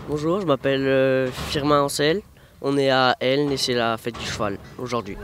Bonjour, je m'appelle Firmin Ancel. On est à Elne et c'est la fête du cheval aujourd'hui.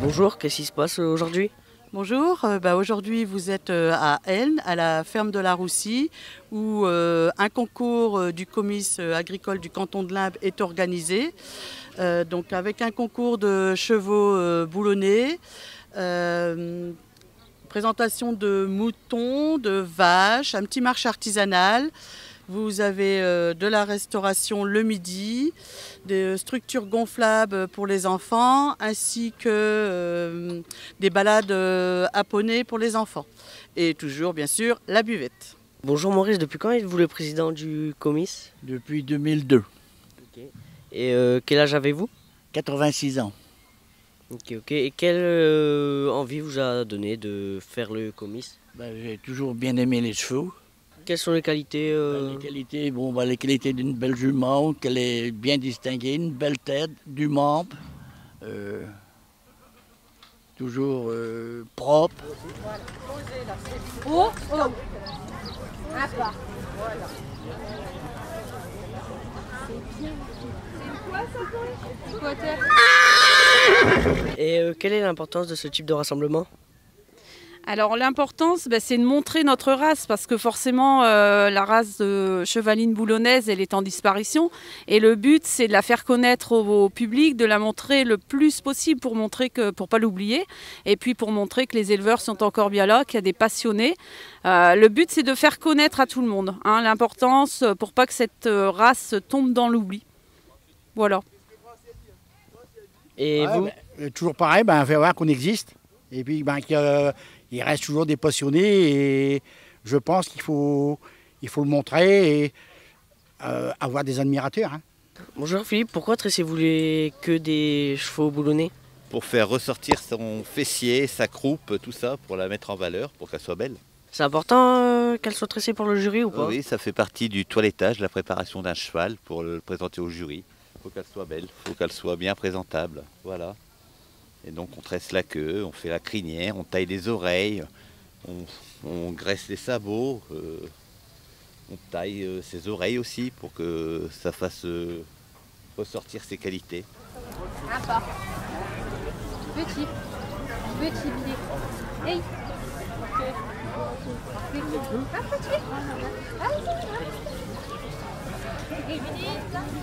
Bonjour, qu'est-ce qui se passe aujourd'hui? Bonjour, aujourd'hui vous êtes à Elne, à la ferme de la Roussie, où un concours du comice agricole du canton de Limbe est organisé. Donc avec un concours de chevaux boulonnais, présentation de moutons, de vaches, un petit marché artisanal. Vous avez de la restauration le midi, des structures gonflables pour les enfants, ainsi que des balades à poney pour les enfants. Et toujours, bien sûr, la buvette. Bonjour Maurice, depuis quand êtes-vous le président du comice? Depuis 2002, Et quel âge avez-vous? 86 ans. Ok. Et quelle envie vous a donné de faire le comice? J'ai toujours bien aimé les chevaux. Quelles sont les qualités Les qualités d'une belle jument, qu'elle est bien distinguée, une belle tête, du membre, toujours propre. Oh, oh. Un pas. Voilà. C'est quoi ça, Et quelle est l'importance de ce type de rassemblement? Alors l'importance, c'est de montrer notre race, parce que forcément la race de chevaline boulonnaise, elle est en disparition. Et le but, c'est de la faire connaître au public, de la montrer le plus possible pour pas l'oublier. Et puis pour montrer que les éleveurs sont encore bien là, qu'il y a des passionnés. Le but, c'est de faire connaître à tout le monde l'importance pour pas que cette race tombe dans l'oubli. Voilà. Et vous? Toujours pareil, on fait voir qu'on existe. Et puis il reste toujours des passionnés et je pense qu'il faut le montrer et avoir des admirateurs. Bonjour Philippe, pourquoi tressez-vous que des chevaux boulonnais? Pour faire ressortir son fessier, sa croupe, tout ça, pour la mettre en valeur, pour qu'elle soit belle. C'est important qu'elle soit tressée pour le jury ou pas? Oui, ça fait partie du toilettage, la préparation d'un cheval pour le présenter au jury. Il faut qu'elle soit belle, il faut qu'elle soit bien présentable, voilà. Et donc on tresse la queue, on fait la crinière, on taille les oreilles, on graisse les sabots, on taille ses oreilles aussi pour que ça fasse ressortir ses qualités. Un pas. Petit. Petit pied. Hey. Un petit.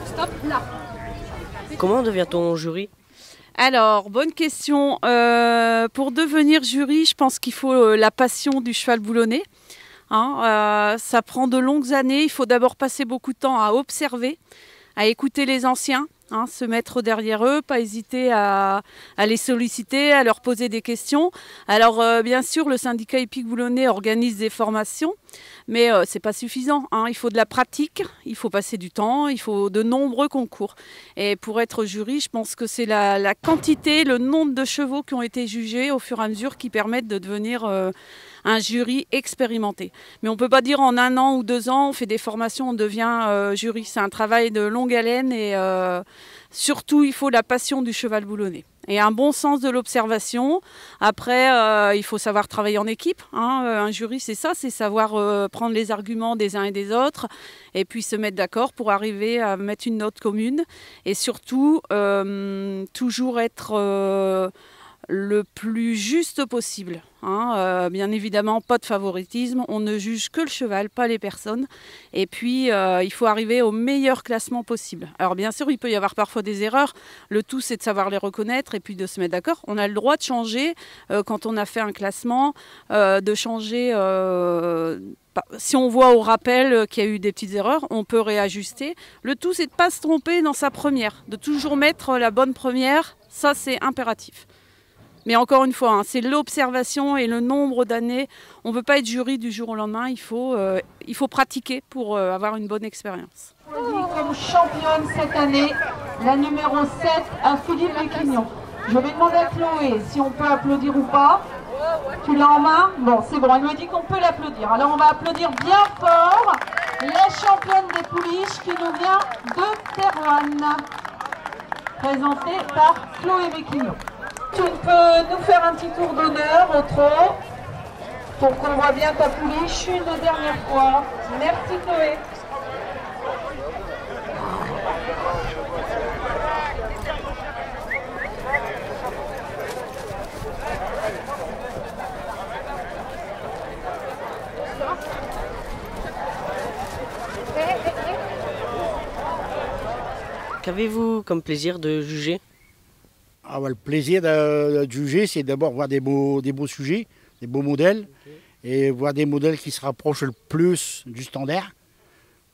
Stop là. Comment devient-on jury? Alors, bonne question. Pour devenir jury, je pense qu'il faut la passion du cheval boulonnais. Ça prend de longues années. Il faut d'abord passer beaucoup de temps à observer, à écouter les anciens, se mettre derrière eux, pas hésiter à les solliciter, à leur poser des questions. Alors, bien sûr, le syndicat hippique boulonnais organise des formations, mais ce n'est pas suffisant. Il faut de la pratique, il faut passer du temps, il faut de nombreux concours. Et pour être jury, je pense que c'est la quantité, le nombre de chevaux qui ont été jugés au fur et à mesure qui permettent de devenir un jury expérimenté. Mais on ne peut pas dire en 1 an ou 2 ans, on fait des formations, on devient jury. C'est un travail de longue haleine et surtout, il faut la passion du cheval boulonnais et un bon sens de l'observation. Après, il faut savoir travailler en équipe. Un jury, c'est ça, c'est savoir prendre les arguments des uns et des autres et puis se mettre d'accord pour arriver à mettre une note commune. Et surtout, toujours être le plus juste possible. Bien évidemment, pas de favoritisme, on ne juge que le cheval, pas les personnes. Et puis, il faut arriver au meilleur classement possible. Alors bien sûr, il peut y avoir parfois des erreurs. Le tout, c'est de savoir les reconnaître et puis de se mettre d'accord. On a le droit de changer quand on a fait un classement, de changer... si on voit au rappel qu'il y a eu des petites erreurs, on peut réajuster. Le tout, c'est de ne pas se tromper dans sa première, de toujours mettre la bonne première. Ça, c'est impératif. Mais encore une fois, c'est l'observation et le nombre d'années. On ne peut pas être jury du jour au lendemain. Il faut pratiquer pour avoir une bonne expérience. Comme championne cette année, la numéro 7 à Philippe Léquignon. Je vais demander à Chloé si on peut applaudir ou pas. Tu l'as en main? Bon, c'est bon, elle me dit qu'on peut l'applaudir. Alors on va applaudir bien fort la championne des pouliches qui nous vient de Thérouanne, présentée par Chloé Léquignon. Tu peux nous faire un petit tour d'honneur au trot pour qu'on voit bien ta pouliche une dernière fois. Merci Chloé. Qu'avez-vous comme plaisir de juger? Le plaisir de juger, c'est d'abord voir des beaux sujets, des beaux modèles, et voir des modèles qui se rapprochent le plus du standard,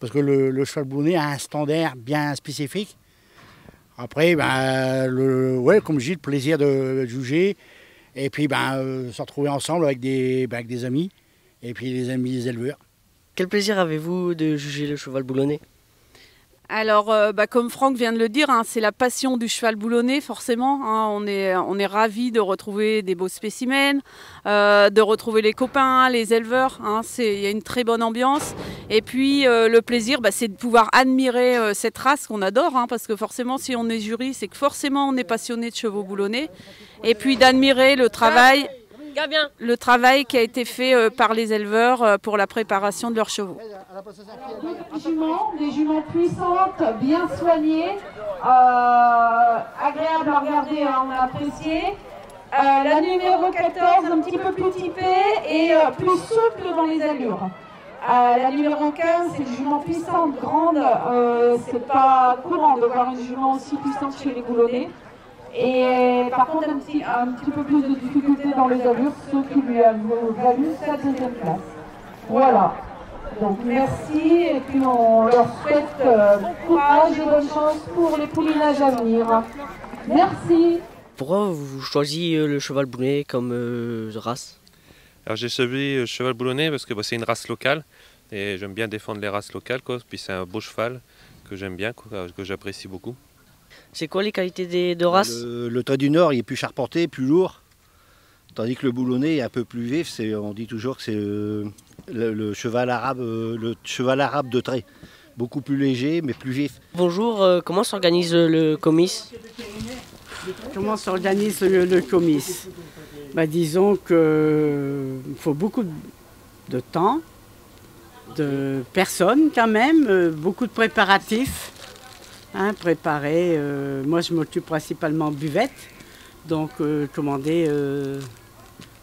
parce que le cheval boulonné a un standard bien spécifique. Après, comme je dis, le plaisir de juger, et puis se retrouver ensemble avec des amis, et puis les amis des éleveurs. Quel plaisir avez-vous de juger le cheval boulonné? Alors, comme Franck vient de le dire, c'est la passion du cheval boulonné, forcément. On est ravis de retrouver des beaux spécimens, de retrouver les copains, les éleveurs. Il y a une très bonne ambiance. Et puis, le plaisir, c'est de pouvoir admirer cette race qu'on adore. Parce que forcément, si on est jury, c'est que forcément, on est passionné de chevaux boulonnés. Et puis, d'admirer le travail qui a été fait par les éleveurs pour la préparation de leurs chevaux. Des juments puissantes, bien soignées, agréables à regarder, on a apprécié. La numéro 14, un petit peu plus typée et plus souple dans les allures. La numéro 15, c'est une jument puissante, grande. C'est pas courant de voir une jument aussi puissante chez les boulonnais. Et par contre, un petit peu plus de difficulté dans les allures, ce qui lui a valu sa deuxième place. Voilà. Donc merci, et puis on leur souhaite bon courage et bonne chance pour les poulinages à venir. Merci. Pourquoi vous choisissez le cheval boulonné comme race? Alors j'ai choisi le cheval boulonné parce que c'est une race locale, et j'aime bien défendre les races locales, Puis c'est un beau cheval que j'aime bien, que j'apprécie beaucoup. C'est quoi les qualités de race? Le trait du Nord, il est plus charpenté, plus lourd. Tandis que le boulonné est un peu plus vif. On dit toujours que c'est le cheval arabe de trait. Beaucoup plus léger, mais plus vif. Bonjour, comment s'organise le comice? Comment s'organise le comice? Disons qu'il faut beaucoup de temps, de personnes quand même, beaucoup de préparatifs. Préparer, moi je m'occupe principalement buvette, donc commander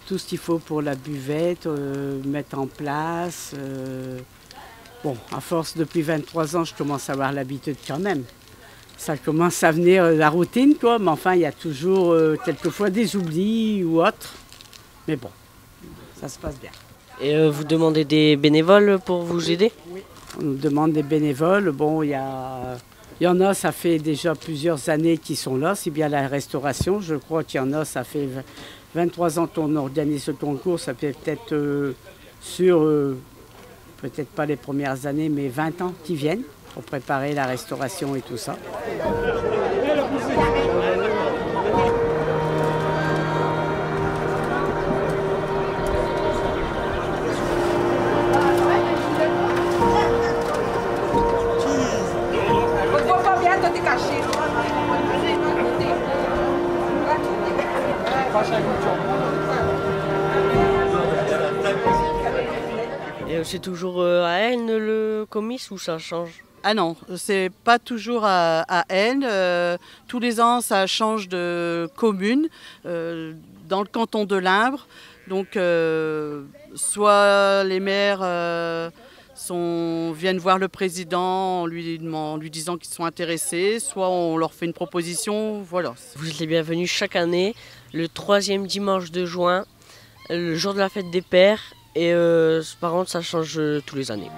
tout ce qu'il faut pour la buvette, mettre en place. À force, depuis 23 ans, je commence à avoir l'habitude quand même. Ça commence à venir la routine, mais enfin, il y a toujours quelquefois des oublis ou autres. Mais bon, ça se passe bien. Et vous demandez des bénévoles pour vous aider? Oui, on nous demande des bénévoles. Il y en a, ça fait déjà plusieurs années qu'ils sont là, c'est bien la restauration. Je crois qu'il y en a, ça fait 23 ans qu'on organise ce concours. Ça fait peut-être peut-être pas les premières années, mais 20 ans qu'ils viennent pour préparer la restauration et tout ça. Et c'est toujours à Aisne le comice ou ça change? Ah non, c'est pas toujours à Aisne. Tous les ans, ça change de commune dans le canton de Limbre. Donc, soit les maires viennent voir le président en lui disant qu'ils sont intéressés, soit on leur fait une proposition. Voilà. Vous êtes les bienvenus chaque année, le 3e dimanche de juin, le jour de la fête des pères. Et par contre, ça change tous les années.